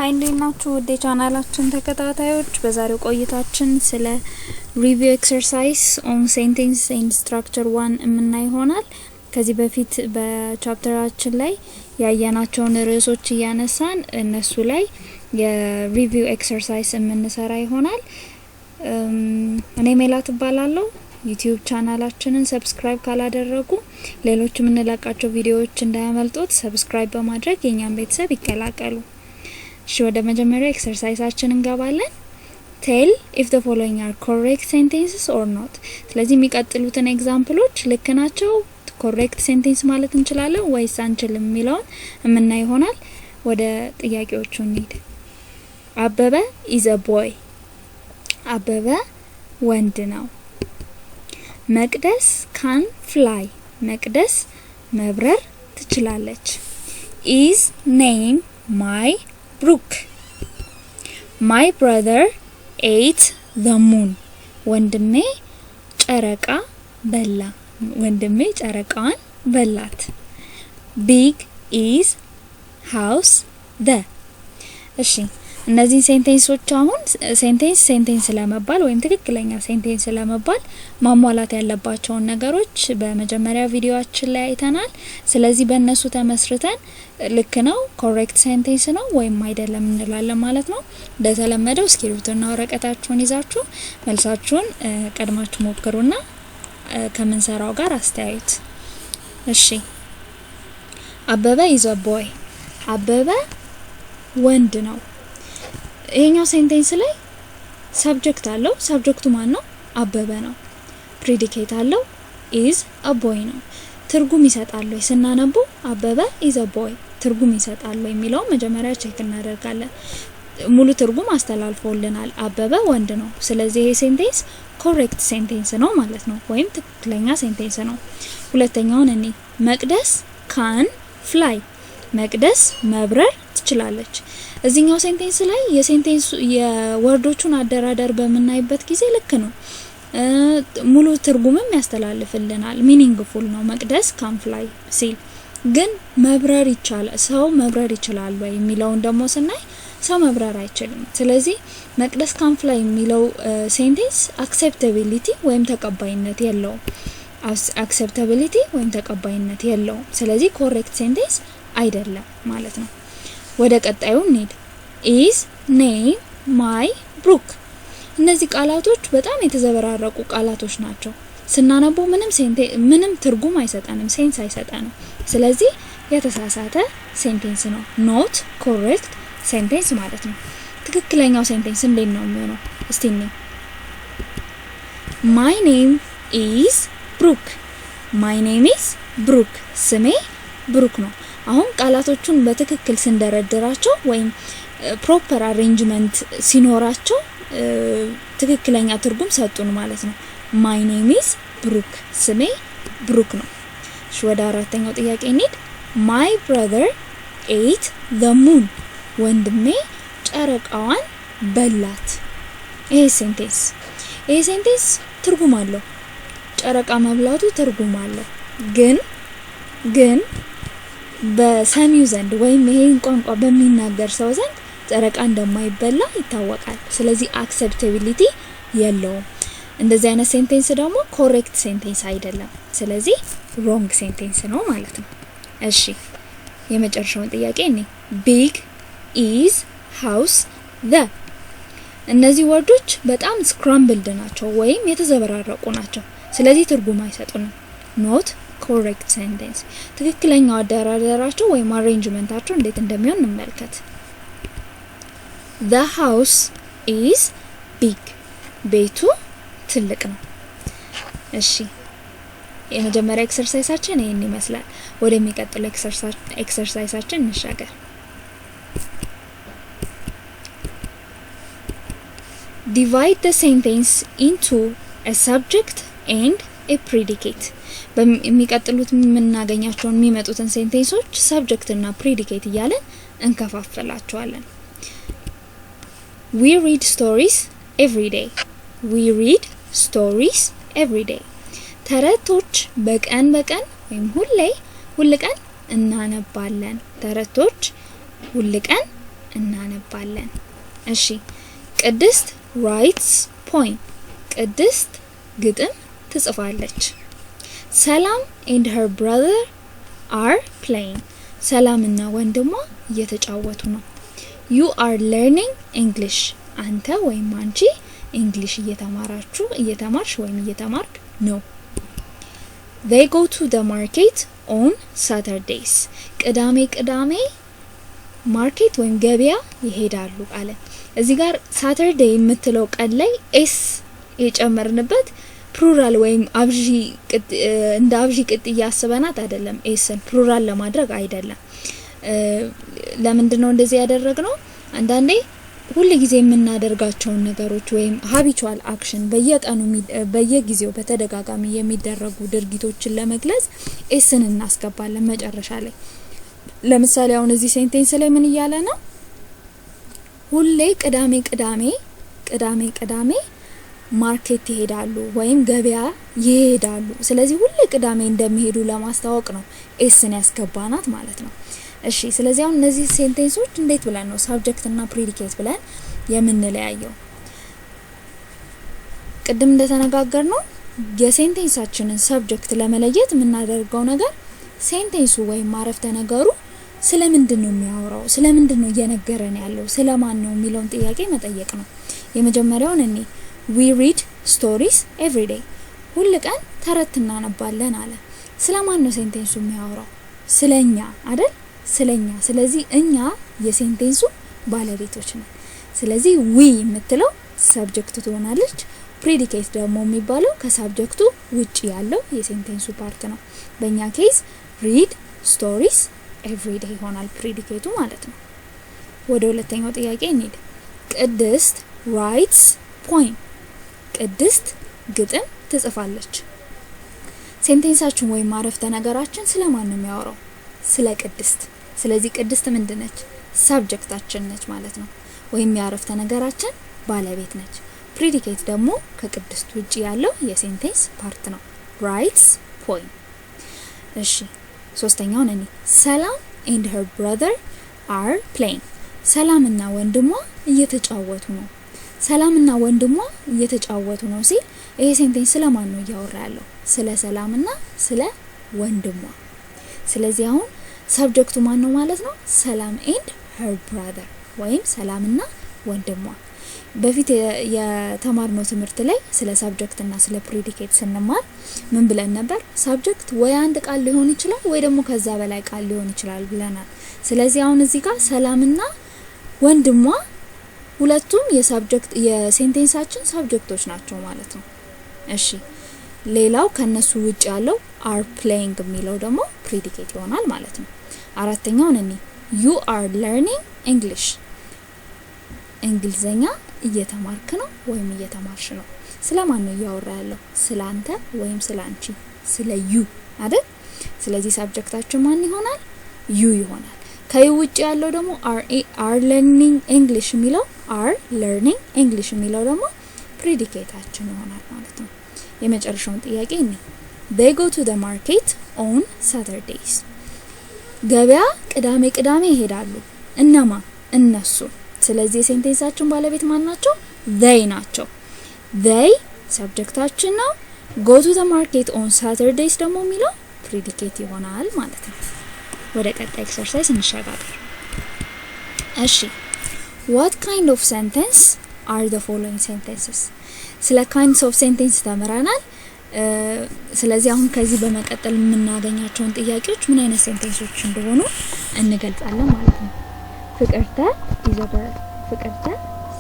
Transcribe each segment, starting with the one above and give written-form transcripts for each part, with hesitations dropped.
ሃይ እንደናችሁ ወደ ቻናላችን ተከታታዮች በዛሬው ቆይታችን ስለ ሪቪው ኤክሰርሳይዝ ኦን ሴንቴንስ ኤንድ ስትራክቸር 1 እምናይ ይሆናል። ከዚህ በፊት በቻፕተራችን ላይ ያያናቸውን ርዕሶች ያነሳን እነሱ ላይ የሪቪው ኤክሰርሳይዝ እምንሰራ ይሆናል። እኔ ሜላት እባላለሁ። YouTube ቻናላችንን ሰብስክራይብ ካላደረጉ ሌሎች የምንለቃቸው ቪዲዮዎች እንዳያመልጡት ሰብስክራይብ በማድረግ የኛን ቤተሰብ ይቀላቀሉ። እሺ ወደ መጀመሪያው ኤክሰርሳይዛችን እንገባለን። Tell if the following are correct sentences or not. ስለዚህ የሚቀጥሉትን ኤግዛምፕሎች ልክ ናቸው correct sentence ማለት እንችላለን ወይስ አንችልም የሚለውን እምናይ ይሆናል። ወደ ጥያቄዎቹ እንሂድ። አበበ is a boy. አበበ ወንድ ነው። መቅደስ can fly. መቅደስ መብረር ትችላለች። Is name my brook. My brother ate the moon. ወንድሜ ጨረቃ በላ። ወንድሜ ጨረቃን በላት። Big is house the. እሺ እነዚህ ሴንቴንሶች አሁን ሴንቴንስ ለመባል ወይም ትክክለኛ ሴንቴንስ ለመባል ማሟላት ያለባቸው ነገሮች በመጀመሪያ ቪዲዮአችን ላይ አይተናል። ስለዚህ በእነሱ ተመስርተን ልክ ነው ኮሬክት ሴንቴንስ ነው ወይም አይደለም እንላለን ማለት ነው። እንደተለመደው እስክሪብቶና ወረቀታችሁን ይዛችሁ መልሳችሁን ቀድማችሁ ሞክሩና ከመንሰራው ጋር አስተያዩት። እሺ አበበ is a boy. አበበ ወንድ ነው። ይሄኛው ሴንቴንስ ላይ ሰብጀክት አለው። ሰብጀክቱ ማን ነው? አበበ ነው። ፕሪዲኬት አለው is a boy ነው። ትርጉም ይሰጣል ወይ ስናነቡ አበበ is a boy ትርጉም ይሰጣል ወይ የሚለው መጀመሪያ ቼክ እናደርጋለን። ሙሉ ትርጉም አስተላልፎልናል። አበበ ወንድ ነው። ስለዚህ ይሄ ሴንቴንስ ኮሬክት ሴንቴንስ ነው ማለት ነው ወይም ትክክለኛ ሴንቴንስ ነው። ሁለተኛውን እኔ መቅደስ can fly. መቅደስ መብረር ትችላለች። እዚህኛው ሴንቴንስ ላይ የሴንቴንሱ የወርዶቹን አደራደር በመናይበት ጊዜ ልክ ነው። ሙሉ ትርጉምም ያስተላልፍልናል። ሚኒንግፉል ነው። መቅደስ can fly ሲል ግን መብረር ይችላል ሰው መብረር ይችላል ወይ የሚለውን ደግሞ ስናይ ሰው መብረር አይችልም። ስለዚህ መቅደስ can fly የሚለው ሴንቴንስ አክሴፕታቢሊቲ ወይም ተቀባይነት የለውም። አክሴፕታቢሊቲ ወይም ተቀባይነት የለውም። ስለዚህ ኮሬክት ሴንቴንስ አይደለም ማለት ነው። ወደ ቀጣዩ እንሂድ። is name my brook. እነዚህ ቃላቶች በጣም የተዘበራረቁ ቃላቶች ናቸው። ስናነቡ ምንም ትርጉም አይሰጠንም፣ ሴንስ አይሰጠንም። ስለዚህ የተሳሳተ ሴንቴንስ ነው። not correct sentence ማለት ነው። ትክክለኛው ሴንቴንስ እንዴት ነው የሚሆነው? እስቲ እንይ። my name is brook. my name is brook. ስሜ ብሩክ ነው። አሁን ቃላቶቹን በትክክል ስንደረድራቸው ወይም ፕሮፐር አሬንጅመንት ሲኖራቸው ትክክለኛ ትርጉም ሰጡን ማለት ነው። my name is brook. ስሜ ብሩክ ነው። እሺ ወደ አራተኛው ጥያቄ እንሂድ። my brother ate the moon. ወንድሜ ጨረቃዋን በላት። ይሄ ሴንቴንስ ትርጉም አለው። ጨረቃ መብላቱ ትርጉም አለው። ግን በሰሚው ዘንድ ወይም ይሄን ቋንቋ በሚናገር ሰው ዘንድ ጨረቃ እንደማይበላ ይታወቃል። ስለዚህ አክሴፕታቢሊቲ የለውም። እንደዚህ አይነት ሴንቴንስ ደግሞ ኮሬክት ሴንቴንስ አይደለም። ስለዚህ ሮንግ ሴንቴንስ ነው ማለት ነው። እሺ የመጨረሻውን ጥያቄ እኔ big is house the. እነዚህ ወርዶች በጣም ስክራምብልድ ናቸው ወይም የተዘበራረቁ ናቸው። ስለዚህ ትርጉም አይሰጡንም። not correct sentence. ትክክለኛው አደራደራቸው ወይም አሬንጅመንታቸው እንዴት እንደሚሆን እንመልከት። the house is big. ቤቱ ትልቅ ነው። እሺ የመጀመሪያ ኤክሰርሳይዛችን ይሄን ይመስላል። ወደሚቀጥለው ኤክሰርሳይዛችን እንሻገር። divide the sentence into a subject and a predicate. በሚቀጥሉት የምናገኛቸው የሚመጡትን ሴንቴንሶች ሰብጀክት እና ፕሪዲኬት እያለን እንከፋፈላቸዋለን። we read stories every day. we read stories every day. ተረቶች በቀን ወይም ሁል ቀን እናነባለን። ተረቶች ሁል ቀን እናነባለን እሺ ቅድስት writes poem ቅድስት ግጥም ትጽፋለች ሰላም and her brother are playing ሰላምና ወንድሟ እየተጫወቱ ነው you are learning english አንተ ወይም አንቺ እንግሊሽ እየተማርሽ ወይም እየተማርክ ነው they go to the market on Saturdays ቅዳሜ ማርኬት ወይም ገበያ ይሄዳሉ አለ እዚህ ጋር ሳተርዴይ የምትለው ቀን ላይ ኤስ የጨመርንበት ፕሉራል ወይም አብጂ እንደ አብጂ ቅጥ ያስበናት አይደለም ኤስን ፕሉራል ለማድረግ አይደለም ለምንድነው እንደዚህ ያደረግነው አንዳንዴ ሁሉ ጊዜ የምናደርጋቸው ነገሮች ወይም habitual action በየጊዜው በተደጋጋሚ የሚደረጉ ድርጊቶችን ለመግለጽ ኤስን እናስገባለን መጨረሻ ላይ ለምሳሌ አሁን እዚህ ሴንቴንስ ላይ ምን ይያለ ነው ሁሌ ቅዳሜ ማርኬት ይሄዳሉ ወይም ገበያ ይሄዳሉ ስለዚህ ሁሌ ቅዳሜ እንደሚሄዱ ለማስተዋወቅ ነው ኤስን ያስገባናት ማለት ነው እሺ ስለዚህ አሁን እነዚህ ሴንቴንሶች እንዴት ብለን ነው ሳብጀክት እና ፕሪዲኬት ብለን የምንለያየው ቅድም እንደተነጋገርነው የሴንቴንሳችንን ሳብጀክት ለመለየት የምናደርገው ነገር ሴንቴንሱ ወይም ማረፍተ ነገሩ ስለምንድነው የሚያወራው ስለምንድነው እየነገረን ያለው ስለማን ነው የሚለውን ጥያቄ መጠየቅ ነው የመጀመሪያውን እኔ we read stories every day ሁሉ ቀን ተረት እናነባለን አለ ስለማን ነው ሴንቴንሱ የሚያወራው ስለኛ አይደል ስለኛ ስለዚህ እኛ የሴንቴንሱ ባለቤቶች ነን ስለዚህ we የምትለው ሰብጀክት ትሆናለች ፕሪዲኬት ደግሞ የሚባለው ከሰብጀክቱ ውጪ ያለው የሴንቴንሱ ፓርት ነው በእኛ ኬስ read stories every day ይሆናል ፕሪዲኬቱ ማለት ነው ወደ ሁለተኛው ጥያቄ እንሂድ ቅድስት writes poem ቅድስት ግጥም ትጽፋለች ሴንቴንሳችን ወይም ማረፍተ ነገራችን ስለማን ነው የሚያወራው ስለ ቅድስት ስለዚህ ቅድስት ምንድነች ሰብጀክታችን ነች ማለት ነው ወይም ያረፍተ ነገራችን ባለቤት ነች ፕሪዲኬት ደግሞ ከቅድስት ውጪ ያለው የሴንቴንስ ፓርት ነው writes poem እሺ ሶስተኛው ነኝ ሰላም and her brother are playing ሰላምና ወንድሟ እየተጫወቱ ነው ሰላምና ወንድሟ እየተጫወቱ ነው ሲል ይሄ ሴንቴንስ ስለማን ነው ያወራ ያለው ስለ ሰላምና ስለ ወንድሟ ስለዚህ አሁን ሰብጀክቱ ማን ነው ማለት ነው ሰላም and her brother ወይም ሰላምና ወንድሟ በፊት የተማርነው ትምህርት ላይ ስለ ሰብጀክት እና ስለ ፕሪዲኬት ስንማር ምን ብለን ነበር ሰብጀክት ወይ አንድ ቃል ሊሆን ይችላል ወይ ደግሞ ከዛ በላይ ቃል ሊሆን ይችላል ብለናል ስለዚህ አሁን እዚህ ጋር ሰላምና ወንድሟ ሁለቱም የሰብጀክት የሴንቴንሳችን ሰብጀክቶች ናቸው ማለት ነው እሺ ሌላው ከነሱ ውጪ ያለው are playing የሚለው ደግሞ ፕሪዲኬት ይሆናል ማለት ነው አራተኛው ነኝ you are learning english እንግሊዘኛ እየተማርክ ነው ወይም እየተማርሽ ነው ስለማን ነው ያወራ ያለው ስላንተ ወይም ስላንቺ ስለ you አይደል ስለዚህ ሰብጀክታችን ማን ይሆናል you ይሆናል ከይውጭ ያለው ደግሞ are learning english የሚለው are learning english የሚለው ደግሞ ፕሪዲኬታችን ይሆናል ማለት ነው የመጨረሻውን ጥያቄ ነው they go to the market on Saturdays ገበያ ቅዳሜ ይሄዳሉ እነማ እነሱ ስለዚህ ሴንቴንሳችን ባለቤት ማን ናቸው they ናቸው they ሰብጀክታችን ነው go to the market on Saturdays ደግሞ የሚለው ፕሪዲኬት ይሆናል ማለት ነው ወደ ቀጣይ ኤክሰርሳይዝ እንሻገር እሺ what kind of sentence are the following sentences ስለ kinds of sentence ተመራናል ስለዚህ አሁን ከዚህ በመቀጠል የምናገኛቸውን ጥያቄዎች ምን አይነት ሴንቴንሶች እንደሆኑ እንገልጻለን ማለት ነው ፍቅርተ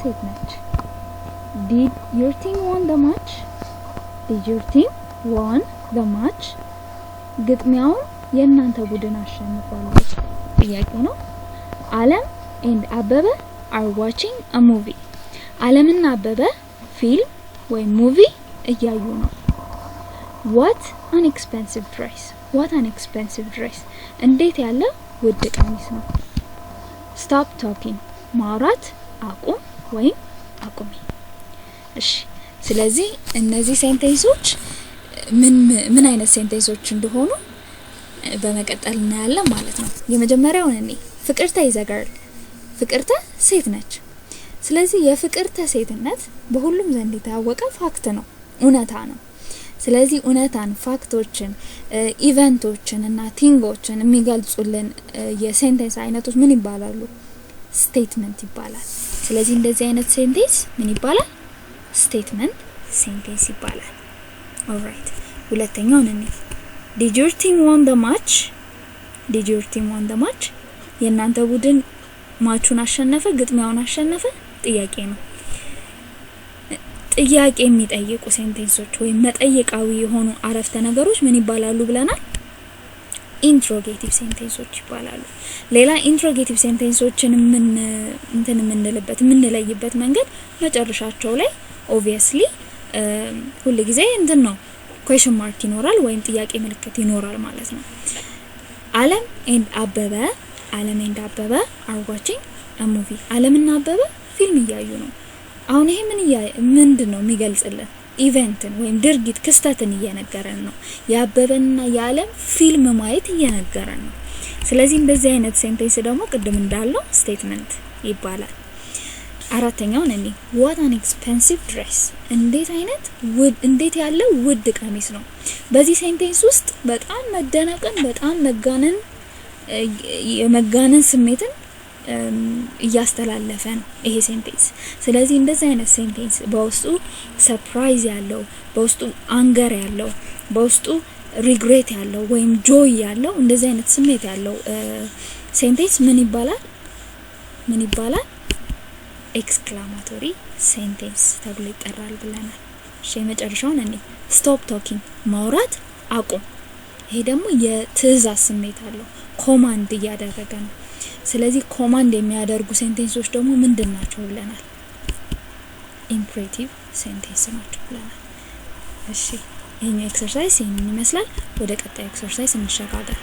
ሴት ነች did your team won the match ግጥሚያውን የእናንተ ቡድን አሸንፏል ጥያቄ ነው አለም and አበበ are watching a movie አለምና አበበ ፊልም ወይ ሙቪ እያዩ ነው what an expensive dress እንዴት ያለ ውድ ቀሚስ ነው stop talking ማውራት አቁም ወይ አቁሚ እሺ ስለዚህ እነዚህ ሴንቴንሶች ምን አይነት ሴንቴንሶች እንደሆኑ በመቀጠል እናያለን ማለት ነው የመጀመሪያው ፍቅርተ is a girl ፍቅርተ ሴት ነች ስለዚህ የፍቅርተ ሴትነት በሁሉም ዘንድ የታወቀ ፋክት ነው እውነታ ነው ስለዚህ እውነታን ፋክቶችን ኢቨንቶችን እና ቲንጎችን የሚገልጹልን የሴንቴንስ አይነቶች ምን ይባላሉ ስቴትመንት ይባላል ስለዚህ እንደዚህ አይነት ሴንቴንስ ምን ይባላል ስቴትመንት ሴንቴንስ ይባላል ኦልራይት ሁለተኛው ነኝ Did your team won the match Did your team won the match የናንተ ቡድን ማቹን አሸነፈ ግጥሚያውን አሸነፈ ጥያቄ ነው ጥያቄ የሚጠይቁ ሴንቴንሶች ወይ መጠይቃዊ የሆኑ አረፍተ ነገሮች ምን ይባላሉ ብለናል ኢንትሮጌቲቭ ሴንቴንሶች ይባላሉ ሌላ ኢንትሮጌቲቭ ሴንቴንሶችን ምንለይበት መንገድ መጨረሻቸው ላይ obviously ሁሉ ጊዜ ነው question mark ይኖራል ወይም ጥያቄ ምልክት ይኖራል ማለት ነው አለም and አበበ are watching a movie አለምና አበበ ፊልም ያዩ ነው አሁን ይሄ ምንድነው የሚገልጽልን ኢቨንትን ወይም ድርጊት ክስተትን እየነገረን ነው ያበበና ያለም ፊልም ማየት እየነገረን ነው ስለዚህ እንደዚህ አይነት ሴንቴንስ ደግሞ ቅድም እንዳለው ስቴትመንት ይባላል አራተኛው ነኝ what an expensive dress እንዴት ያለ ውድ ቀሚስ ነው በዚህ ሴንቴንስ ውስጥ በጣም መደነቅን በጣም የመጋነን ስሜትን ያስተላለፈ ነው ይሄ ሴንቴንስ ስለዚህ እንደዚህ አይነት ሴንቴንስ በውስጡ ሰርፕራይዝ ያለው በውስጡ አንገር ያለው በውስጡ ሪግሬት ያለው ወይም ጆይ ያለው እንደዚህ አይነት ስሜት ያለው ሴንቴንስ ምን ይባላል ኤክስክላማቶሪ ሴንቴንስ ተብሎ ይጠራል ብለናል እሺ መጨረሻው ነኝ ስቶፕ ቶኪንግ ማውራት አቁም ይሄ ደግሞ የትዕዛዝ ስሜት አለው ኮማንድ እያደረገ ነው ስለዚህ ኮማንድ የሚያደርጉ ሴንቴንሶች ደግሞ ምንድናቸው ብለናል ኢምፕሬቲቭ ሴንቴንስ ናቸው ብለናል እሺ ይሄኛው ኤክሰርሳይዝ ይመስላል ወደ ቀጣዩ ኤክሰርሳይዝ እንሸጋገር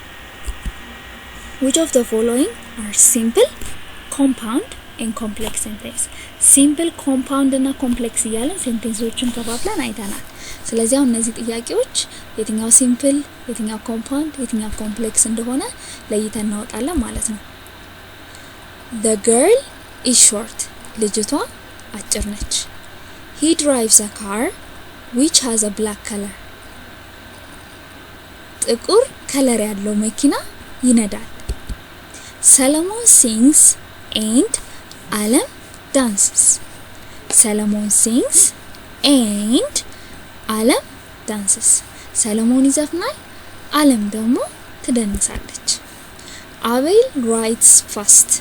which of the following are simple compound and complex sentence simple compound እና complex ያለን ሴንቴንሶችን ከፋፍለን አይተናል ስለዚህ አሁን እነዚህ ጥያቄዎች የትኛው simple የትኛው compound የትኛው complex እንደሆነ ለይተን እናወጣለን ማለት ነው The girl is short ልጅቷ አጭር ነች He drives a car which has a black color ጥቁር ከለር ያለው መኪና ይነዳል Solomon sings and Alam dances Solomon sings and Alam dances Solomon ይዘፍናል አለም ደግሞ ትደንሳለች Abel writes fast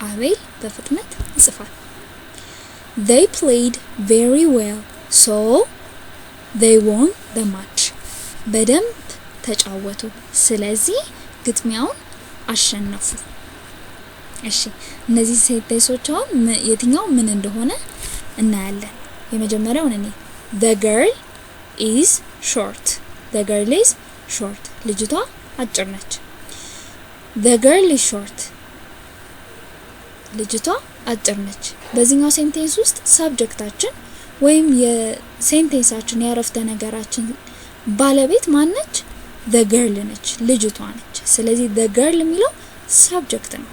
Abel በፍጥነት ይጽፋል They played very well so they won the match በደንብ ተጫወቱ ስለዚህ ግጥሚያውን አሸነፉ እሺ እነዚህ ሴንቴንሶች አሁን የትኛው ምን እንደሆነ እናያለን የመጀመሪያው ነኝ The girl is short The girl is short ልጅቷ አጭር ነች The girl is short ልጅቷ አጭር ነች በዚህኛው ሴንቴንስ ውስጥ ሰብጀክታችን ወይም የሴንቴንሳችን ያረፍተ ነገራችን ባለቤት ማን ነች The girl ነች ልጅቷ ነች ስለዚህ The girl የሚለው ሰብጀክት ነው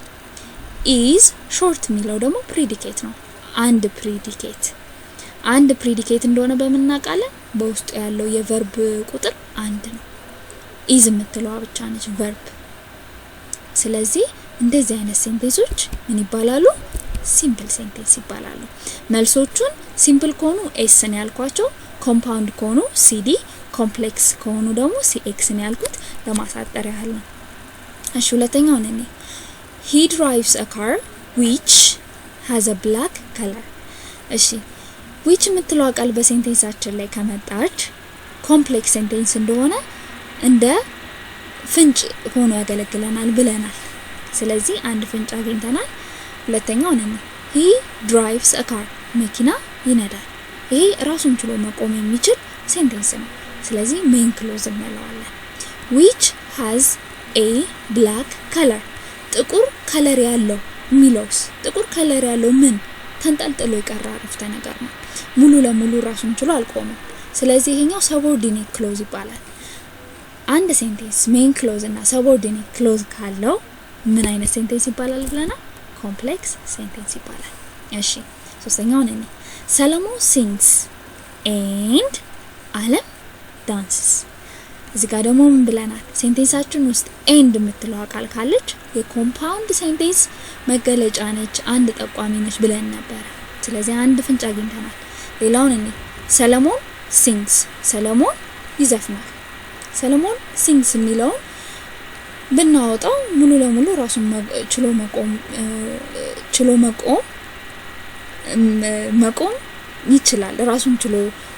is short የሚለው ደግሞ ፕሪዲኬት ነው አንድ ፕሪዲኬት እንደሆነ በመናቃለን በውስጡ ያለው የቨርብ ቁጥር አንድ ነው is የምትለው ብቻ ነች verb ስለዚህ እንደዚህ አይነት ሴንቴንሶች ምን ይባላሉ ሲምፕል ሴንቴንስ ይባላሉ መልሶቹን ሲምፕል ከሆኑ s ነው ያልኳቸው ኮምፓውንድ ከሆኑ cd ኮምፕሌክስ ከሆኑ ደግሞ cx ነው ያልኩት ለማሳጠር ያህል ነው እሺ ሁለተኛው ነኝ He drives a car which has a black color እሺ which የምትለው ቃል በሴንቴንሳችን ላይ ከመጣች ኮምፕሌክስ ሴንቴንስ እንደሆነ እንደ ፍንጭ ሆኖ ያገለግለናል ብለናል ስለዚህ አንድ ፍንጭ አግኝተናል ሁለተኛው ነኝ He drives a car መኪና ይነዳል ይሄ ራሱን ችሎ መቆም የሚችል ሴንቴንስ ነው ስለዚህ ሜን ክሎዝ እንለዋለን which has a black color ጥቁር ከለር ያለው ሚሎስ ጥቁር ከለር ያለው ምን ተንጠልጥሎ ይቀራል አረፍተ ነገር ነው ሙሉ ለሙሉ ራሱን ችሎ አልቆመም ስለዚህ ይሄኛው ሰቦርዲኔት ክሎዝ ይባላል አንድ ሴንቴንስ ሜን ክሎዝ እና ሰቦርዲኔት ክሎዝ ካለው ምን አይነት ሴንቴንስ ይባላል ብለና ኮምፕሌክስ ሴንቴንስ ይባላል። እሺ ሶስተኛው ነኝ ሰለሞን ሲንግስ ኤንድ አለም ዳንስስ። እዚህ ጋር ደግሞ ምን ብለናል? ሴንቴንሳችን ውስጥ ኤንድ የምትለው ቃል ካለች የኮምፓውንድ ሴንቴንስ መገለጫ ነች፣ አንድ ጠቋሚ ነች ብለን ነበር። ስለዚህ አንድ ፍንጭ አግኝተናል። ሌላውን እኔ ሰለሞን ሲንግስ ሰለሞን ይዘፍናል። ሰለሞን ሲንግስ የሚለው ብናወጣው ሙሉ ለሙሉ ራሱን ችሎ መቆም ይችላል፣ ራሱን ችሎ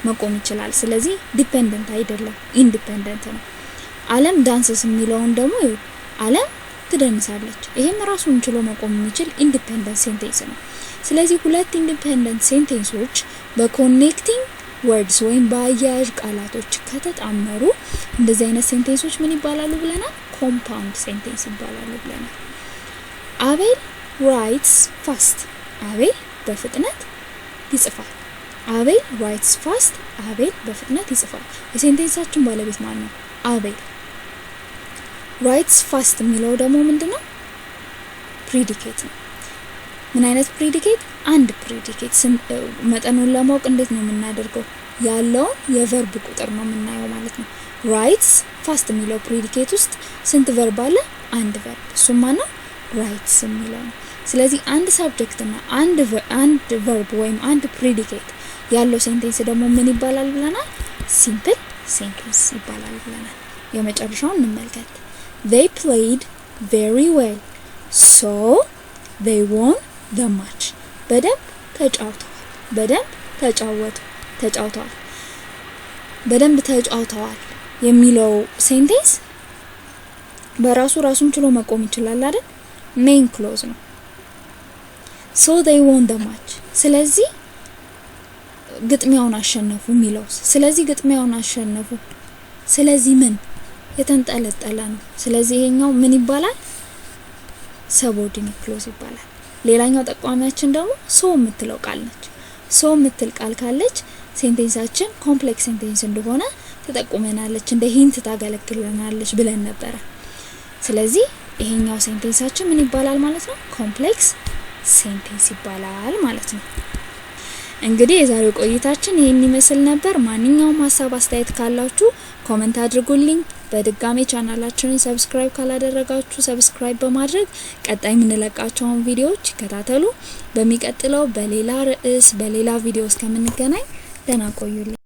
መቆም ይችላል። ስለዚህ ዲፔንደንት አይደለም፣ ኢንዲፔንደንት ነው። አለም ዳንስስ የሚለውን ደግሞ አለም ትደንሳለች። ይሄም ራሱን ችሎ መቆም የሚችል ኢንዲፔንደንት ሴንቴንስ ነው። ስለዚህ ሁለት ኢንዲፔንደንት ሴንቴንሶች በኮኔክቲንግ ወርድስ ወይም በአያያዥ ቃላቶች ከተጣመሩ እንደዚህ አይነት ሴንቴንሶች ምን ይባላሉ ብለናል? ኮምፓውንድ ሴንቴንስ ይባላሉ ብለናል። አቤል ራይትስ ፋስት አቤል በፍጥነት ይጽፋል። አቤል ራይትስ ፋስት አቤል በፍጥነት ይጽፋል። የሴንቴንሳችን ባለቤት ማን ነው? አቤል። ራይትስ ፋስት የሚለው ደግሞ ምንድነው? ፕሪዲኬት ነው። ምን አይነት ፕሪዲኬት? አንድ ፕሪዲኬት። መጠኑን ለማወቅ እንዴት ነው የምናደርገው? ያለውን የቨርብ ቁጥር ነው የምናየው ማለት ነው። ራይትስ ፋስት የሚለው ፕሪዲኬት ውስጥ ስንት ቨርብ አለ? አንድ ቨርብ። እሱም ማን ነው? ራይትስ የሚለው ነው። ስለዚህ አንድ ሰብጀክት እና አንድ ቨርብ ወይም አንድ ፕሪዲኬት ያለው ሴንቴንስ ደግሞ ምን ይባላል ብለናል? ሲምፕል ሴንቴንስ ይባላል ብለናል። የመጨረሻውን እንመልከት። they played very well so they won the match በደንብ ተጫውተዋል የሚለው ሴንቴንስ በራሱ ራሱን ችሎ መቆም ይችላል አይደል? ሜን ክሎዝ ነው። so they won the match ስለዚህ ግጥሚያውን አሸነፉ የሚለው ስለዚህ ግጥሚያውን አሸነፉ ስለዚህ ምን የተንጠለጠለ ነው። ስለዚህ ይሄኛው ምን ይባላል? ሰቦርዲኔት ክሎዝ ይባላል። ሌላኛው ጠቋሚያችን ደግሞ ሶ የምትለው ቃል ነች። ሶ የምትል ቃል ካለች ሴንቴንሳችን ኮምፕሌክስ ሴንቴንስ እንደሆነ ተጠቁመናለች፣ እንደ ሂንት ታገለግለናለች ብለን ነበር። ስለዚህ ይሄኛው ሴንቴንሳችን ምን ይባላል ማለት ነው? ኮምፕሌክስ ሴንቴንስ ይባላል ማለት ነው። እንግዲህ የዛሬው ቆይታችን ይሄን ይመስል ነበር። ማንኛውም ሐሳብ አስተያየት ካላችሁ ኮሜንት አድርጉልኝ። በድጋሚ ቻናላችንን ሰብስክራይብ ካላደረጋችሁ ሰብስክራይብ በማድረግ ቀጣይ የምንለቃቸውን ቪዲዮዎች ይከታተሉ። በሚቀጥለው በሌላ ርዕስ በሌላ ቪዲዮ እስከምንገናኝ ደህና ቆዩልኝ።